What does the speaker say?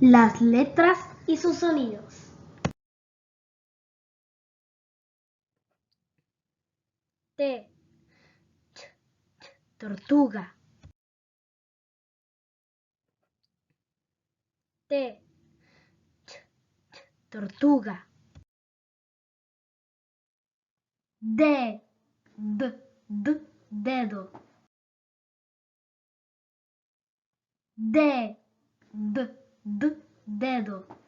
Las letras y sus sonidos. T, tortuga. T, tortuga. D, dedo. D, dedo.